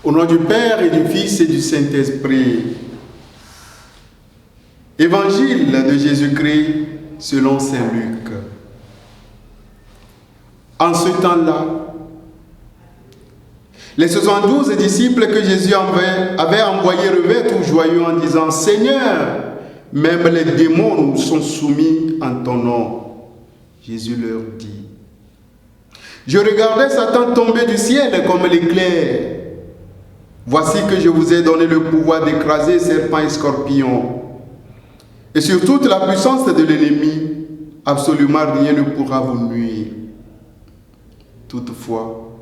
Au nom du Père et du Fils et du Saint-Esprit. Évangile de Jésus-Christ selon saint Luc. En ce temps-là, les 72 disciples que Jésus avait envoyés revenaient tout joyeux en disant « Seigneur, même les démons nous sont soumis en ton nom. » Jésus leur dit « Je regardais Satan tomber du ciel comme l'éclair. Voici que je vous ai donné le pouvoir d'écraser serpents et scorpions. Et sur toute la puissance de l'ennemi, absolument rien ne pourra vous nuire. Toutefois,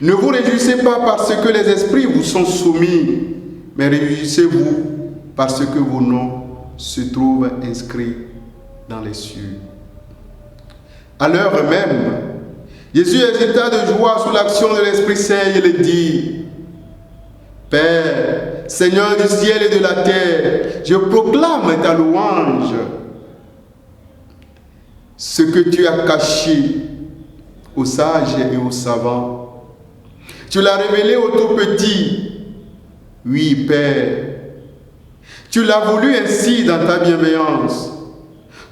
ne vous réjouissez pas parce que les esprits vous sont soumis, mais réjouissez-vous parce que vos noms se trouvent inscrits dans les cieux. » À l'heure même, Jésus exulta de joie sous l'action de l'Esprit Saint et le dit « Père, Seigneur du ciel et de la terre, je proclame ta louange. Ce que tu as caché aux sages et aux savants, tu l'as révélé aux tout petits. Oui, Père, tu l'as voulu ainsi dans ta bienveillance.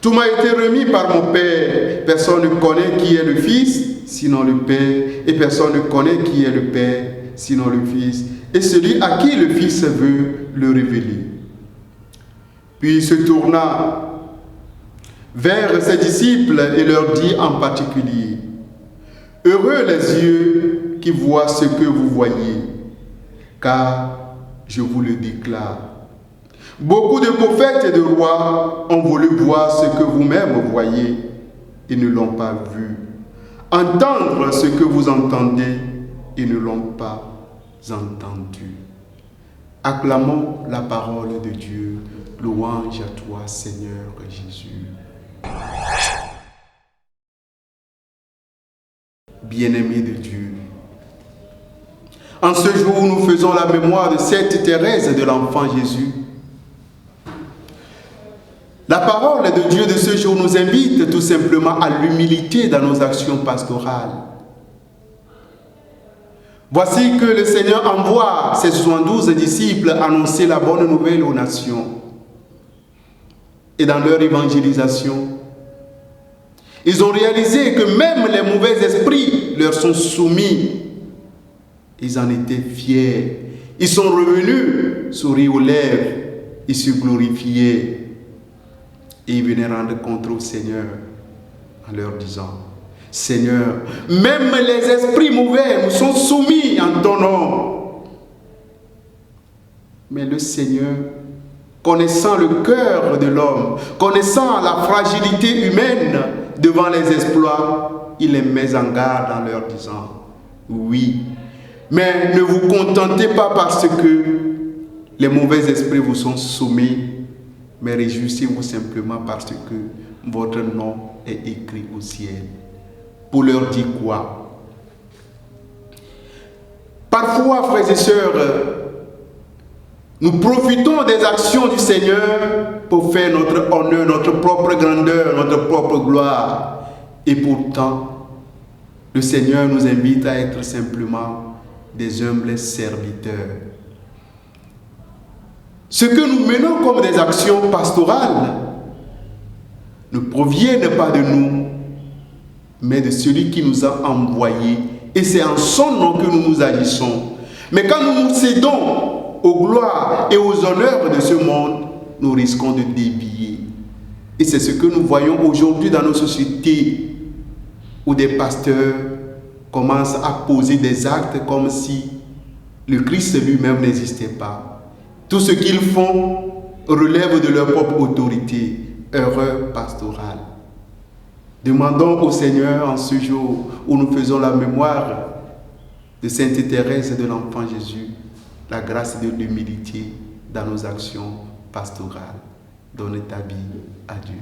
Tout m'a été remis par mon Père. Personne ne connaît qui est le Fils, sinon le Père, et personne ne connaît qui est le Père, sinon le Fils, et celui à qui le Fils veut le révéler. » Puis il se tourna vers ses disciples et leur dit en particulier « Heureux les yeux qui voient ce que vous voyez, car je vous le déclare. Beaucoup de prophètes et de rois ont voulu voir ce que vous-même voyez et ne l'ont pas vu, entendre ce que vous entendez et ne l'ont pas entendu. » Acclamons la parole de Dieu. Louange à toi, Seigneur Jésus. Bien-aimés de Dieu, en ce jour où nous faisons la mémoire de Sainte Thérèse de l'Enfant Jésus, la parole de Dieu de ce jour nous invite tout simplement à l'humilité dans nos actions pastorales. Voici que le Seigneur envoie ses 72 disciples annoncer la bonne nouvelle aux nations. Et dans leur évangélisation, ils ont réalisé que même les mauvais esprits leur sont soumis. Ils en étaient fiers. Ils sont revenus, sourire aux lèvres, ils se glorifiaient. Et ils venaient rendre compte au Seigneur en leur disant « Seigneur, même les esprits mauvais nous sont soumis en ton nom. » Mais le Seigneur, connaissant le cœur de l'homme, connaissant la fragilité humaine devant les exploits, il les met en garde en leur disant « Oui, mais ne vous contentez pas parce que les mauvais esprits vous sont soumis, mais réjouissez-vous simplement parce que votre nom est écrit au ciel. » Pour leur dire quoi? Parfois, frères et sœurs, nous profitons des actions du Seigneur pour faire notre honneur, notre propre grandeur, notre propre gloire. Et pourtant, le Seigneur nous invite à être simplement des humbles serviteurs. Ce que nous menons comme des actions pastorales ne proviennent pas de nous, mais de celui qui nous a envoyés. Et c'est en son nom que nous agissons. Mais quand nous nous cédons aux gloires et aux honneurs de ce monde, nous risquons de dévier. Et c'est ce que nous voyons aujourd'hui dans nos sociétés, où des pasteurs commencent à poser des actes comme si le Christ lui-même n'existait pas. Tout ce qu'ils font relève de leur propre autorité. Erreur pastorale. Demandons au Seigneur en ce jour où nous faisons la mémoire de Sainte Thérèse de l'Enfant Jésus, la grâce de l'humilité dans nos actions pastorales. Donne ta vie à Dieu.